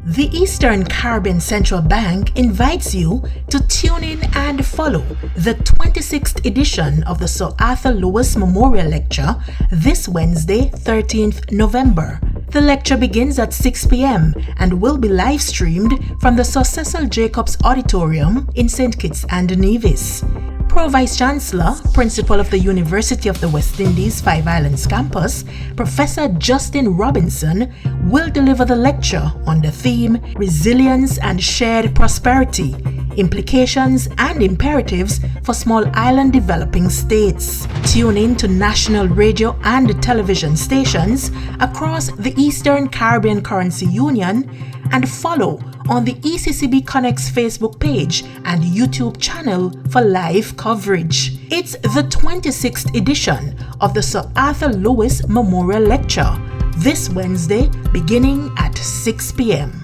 The Eastern Caribbean Central Bank invites you to tune in and follow the 26th edition of the Sir Arthur Lewis Memorial Lecture this Wednesday, 13th November. The lecture begins at 6 p.m. and will be live streamed from the Sir Cecil Jacobs Auditorium in St. Kitts and Nevis. Pro Vice Chancellor, Principal of the University of the West Indies Five Islands Campus, Professor Justin Robinson, will deliver the lecture on the theme Resilience and Shared Prosperity, Implications and Imperatives for Small Island Developing States. Tune in to national radio and television stations across the Eastern Caribbean Currency Union and follow on the ECCB Connects Facebook page and YouTube channel for live coverage. It's the 26th edition of the Sir Arthur Lewis Memorial Lecture this Wednesday beginning at 6 p.m.